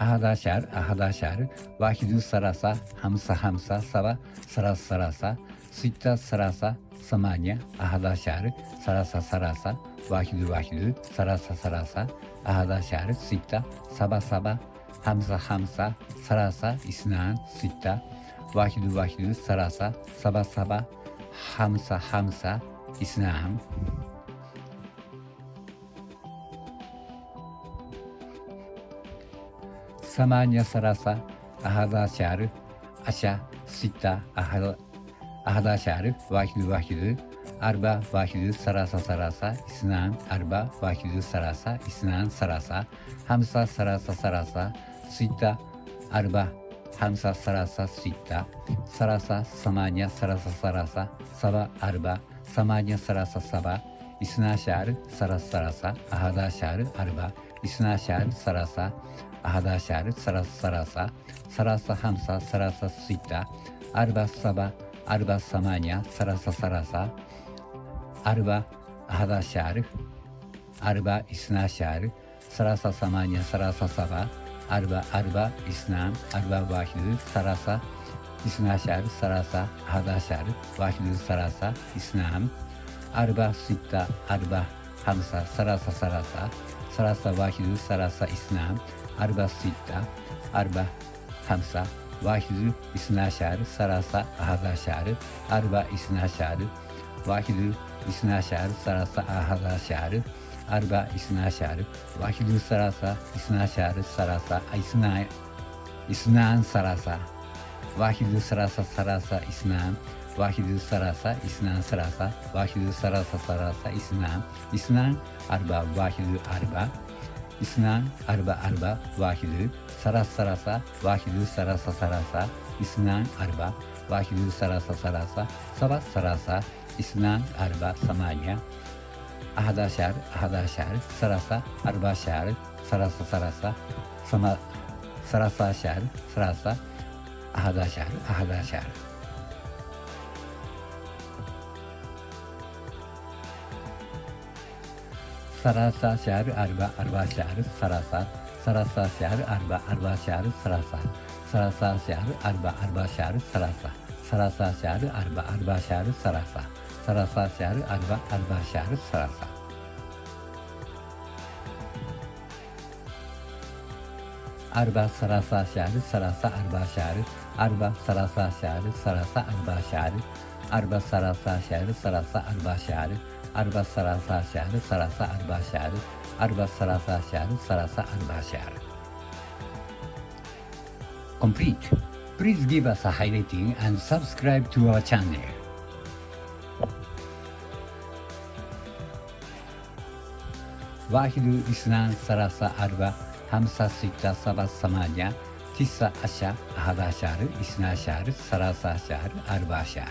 أحد عشر، واحد ثلاثة، خمسة سبعة، ثلاثة، ستة ثلاثة، ثمانية، أحد عشر، ثلاثة، واحد، ثلاثة، أحد عشر، ستة، سبعة، خمسة، ثلاثة، اثنان، ستة، واحد، ثلاثة، سبعة، خمسة، اثنان. ثمانية ثلاثة، أحد عشر، ستة، أحد عشر، واحد، أربعة، واحد، ثلاثة، اثنان، أربعة، واحد، ثلاثة، خمسة، ثلاثة، ستة، أربعة، خمسة، ستة، ثمانية، ثلاثة، سبعة، أربعة، ثمانية، سبعة، اثنا عشر، ثلاثة، أحد عشر، أربعة، اثنا عشر، ثلاثة، أحد عشر، ثلاثة، خمسة، ستة، أربعة، سبعة، أربعة، ثمانية، ثلاثة، أربعة، أحد عشر، أربعة، اثنا عشر، ثلاثة، ثمانية، سبعة، أربعة، اثنان، أربعة، واحد، ثلاثة، اثنا عشر، ثلاثة، أحد عشر، واحد، ثلاثة، اثنان، أربعة، ستة، أربعة، خمسة، ثلاثة، واحد، ثلاثة، اثنان، أربعة، ستة، أربعة، خمسة، واحد، اثنا عشر، ثلاثة، أحد عشر، أربعة، اثنا عشر، واحد، اثنا عشر، ثلاثة، أحد عشر، أربعة، اثنا عشر، واحد، ثلاثة، اثنا عشر، ثلاثة، اثنان، ثلاثة، واحد، ثلاثة، اثنان، واحد، ثلاثة، اثنان، ثلاثة، واحد، ثلاثة، اثنان، أربعة، واحد، أربعة، اثنان، أربعة، واحد، ثلاثة، واحد، ثلاثة، اثنان، أربعة، واحد، ثلاثة، سبعة، اثنان، أربعة، ثمانية، أحد عشر، ثلاثة، أربعة عشر، ثلاثة، ثلاثة عشر، ثلاثة، أحد عشر. ثلاثة عشر، أربعة عشر، ثلاثة عشر، أربعة عشر، ثلاثة عشر، أربعة عشر، ثلاثة عشر، أربعة عشر، ثلاثة عشر، أربعة عشر، أربعة، ثلاثة عشر، أربعة عشر، أربعة، ثلاثة عشر، أربعة عشر، أربعة، ثلاثة عشر، أربعة عشر، أربعة، ثلاثة عشر، أربعة عشر، أربعة، ثلاثة عشر، أربعة عشر. Complete. Please give us a high rating and subscribe to our channel. واحد، اثنان، ثلاثة، أربعة، خمسة، ستة، سبعة، ثمانية، تسعة عشر، أحد عشر، اثنا عشر، ثلاثة عشر، أربعة عشر.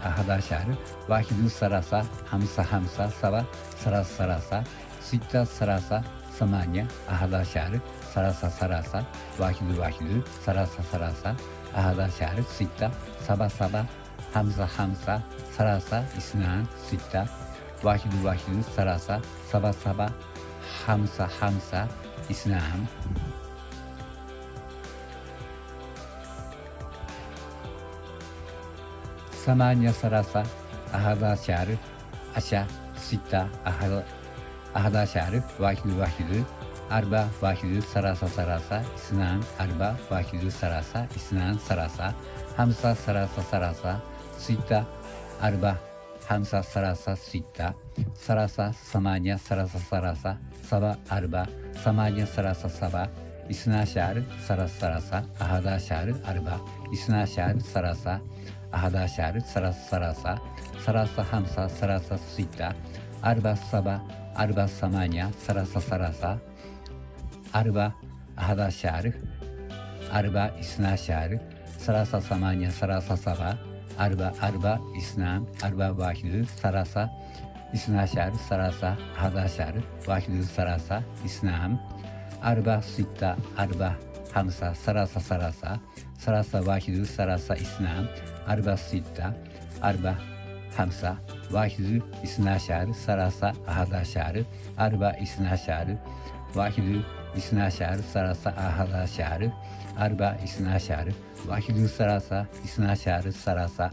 أحد عشر، واحد، ثلاثة، خمسة، سبعة، ثلاثة، ستة، ثمانية، أحد عشر، ثلاثة، واحد، ثلاثة، أحد عشر، ستة، سبعة، خمسة، ثلاثة، اثنان، ستة، واحد، ثلاثة، سبعة، خمسة، اثنان. ثمانية ثلاثة، أحد عشر، ستة، أحد عشر، واحد، أربعة، واحد، ثلاثة، اثنان، أربعة، واحد، اثنان، خمسة، ستة، أربعة، خمسة، ستة، ثمانية، سبعة، أربعة، ثمانية، سبعة، اثنا عشر، أحد عشر، أربعة، اثنا عشر، أحد عشر، خمسة، ستة، أربعة، سبعة، أربعة، ثمانية، أربعة، أحد عشر، أربعة، اثنا عشر، ثمانية، سبعة، أربعة، اثنان، أربعة، واحد، اثنا عشر، أحد عشر، واحد، اثنان، أربعة، ستة، خمسة ثلاثة ثلاثة ثلاثة واحد ثلاثة اثنان أربعة ستة أربعة خمسة واحد اثنا عشر ثلاثة أحد عشر أربعة اثنا عشر واحد اثنا عشر ثلاثة أحد عشر أربعة اثنا عشر واحد ثلاثة اثنا عشر ثلاثة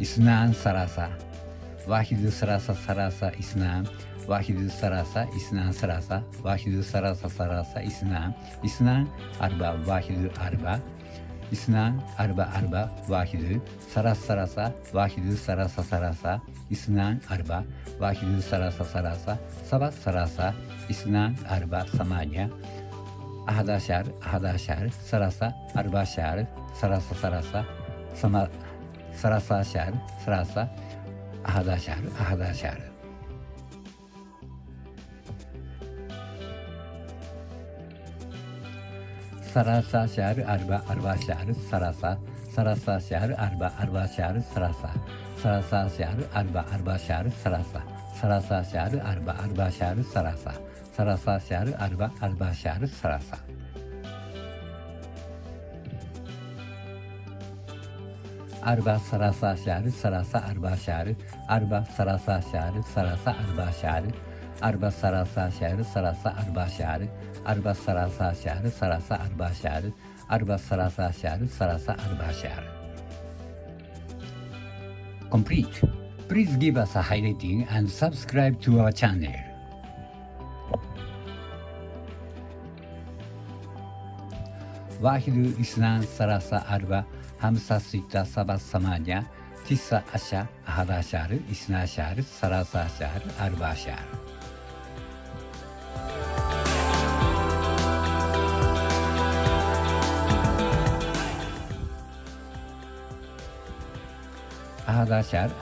اثنان ثلاثة واحد ثلاثة ثلاثة اثنان واحد ثلاثة اثنان ثلاثة واحد ثلاثة ثلاثة اثنان أربعة واحد أربعة اثنان أربعة أربعة واحد ثلاثة ثلاثة واحد ثلاثة ثلاثة اثنان أربعة واحد ثلاثة ثلاثة سبعة ثلاثة اثنان أربعة ثمانية أحد عشر ثلاثة أربعة عشر ثلاثة ثلاثة ثلاثة عشر ثلاثة أحد عشر ثلاثة عشر أربعة عشر ثلاثة عشر أربعة عشر ثلاثة عشر أربعة عشر ثلاثة عشر أربعة عشر ثلاثة عشر أربعة عشر أربعة ثلاثة عشر أربعة عشر ثلاثة عشر أربعة عشر أربعة ثلاثة عشر أربعة عشر أربعة ثلاثة عشر أربعة عشر أربعة ثلاثة عشر أربعة عشر. Complete. Please give us a high rating and subscribe to our channel. واحد اثنان ثلاثة أربعة خمسة ستة سبعة ثمانية تسعة عشر أحد عشر اثنا عشر ثلاثة عشر أربعة عشر.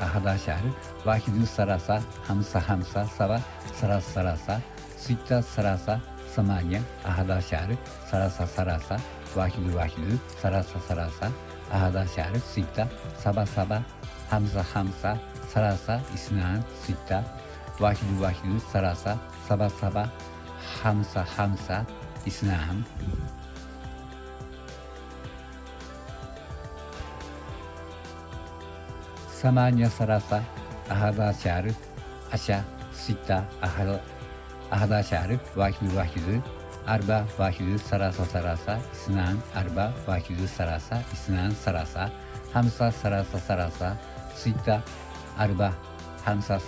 أحد عشر واحد ثلاثة خمسة سبعة ثلاثة ستة ثلاثة ثمانية أحد عشر ثلاثة واحد ثلاثة أحد عشر ستة سبعة خمسة ثلاثة اثنان ستة واحد ثلاثة سبعة خمسة اثنان ثمانية ثلاثة أحد عشر ستة أحد عشر واحد أربعة ثلاثة اثنان أربعة ثلاثة اثنان ثلاثة خمسة ثلاثة ستة أربعة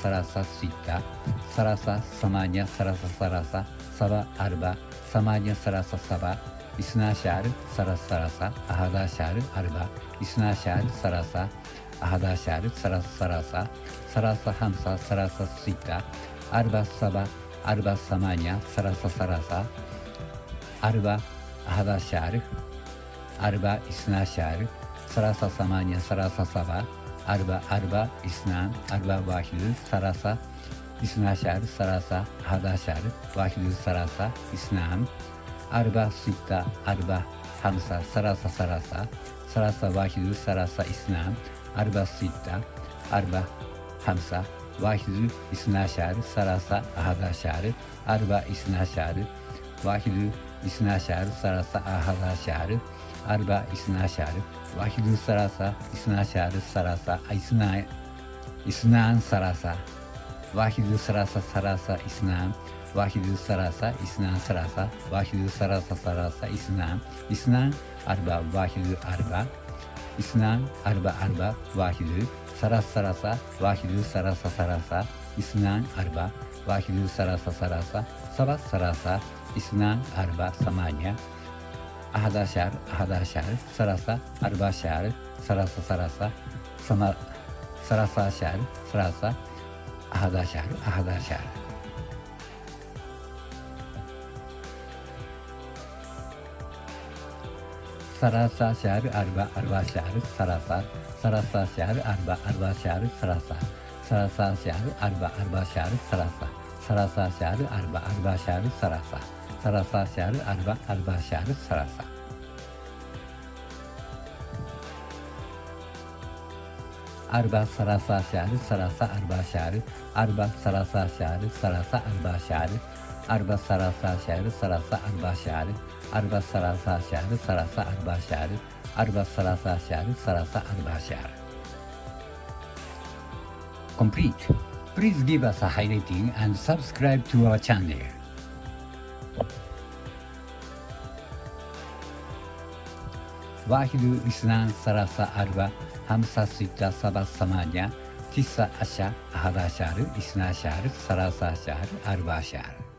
ثلاثة ستة ثمانية ثلاثة سبعة أربعة ثمانية ثلاثة سبعة اثنا عشر ثلاثة أحد عشر أربعة اثنا عشر ثلاثة أحد عشر ثلاثة خمسة ثلاثة ستة أربعة سبعة أربعة ثمانية ثلاثة أربعة أحد عشر أربعة اثنا عشر ثلاثة ثمانية ثلاثة سبعة أربعة اثنان أربعة واحد ثلاثة اثنا عشر ثلاثة أحد عشر واحد ثلاثة اثنان أربعة ستة أربعة خمسة ثلاثة واحد ثلاثة اثنان أربعة ستة أربعة خمسة واحد اثنا عشر ثلاثة أحد عشر أربعة اثنا عشر واحد اثنا عشر ثلاثة أحد عشر أربعة اثنا عشر واحد ثلاثة اثنا عشر ثلاثة اثنان ثلاثة واحد ثلاثة اثنان واحد ثلاثة اثنان ثلاثة واحد ثلاثة اثنان أربعة واحد أربعة اثنان أربعة واحد ثلاثة واحد ثلاثة اثنان أربعة واحد ثلاثة سبعة ثلاثة اثنان أربعة ثمانية أحد عشر ثلاثة أربعة عشر ثلاثة عشر ثلاثة أحد عشر ثلاثة عشر أربعة عشر ثلاثة عشر أربعة عشر ثلاثة عشر أربعة عشر ثلاثة عشر أربعة عشر ثلاثة عشر أربعة عشر أربعة ثلاثة عشر أربعة ثلاثة عشر أربعة ثلاثة عشر أربعة ثلاثة عشر أربعة عشر أربع ثلاثة شهر ثلاثة أربع شهر أربع ثلاثة شهر ثلاثة أربع شهر. Complete. Please give us a high rating and subscribe to our channel. واحد اثنان ثلاثة أربعة خمسة ستة سبعة ثمانية تسعة عشر 11 12 13 14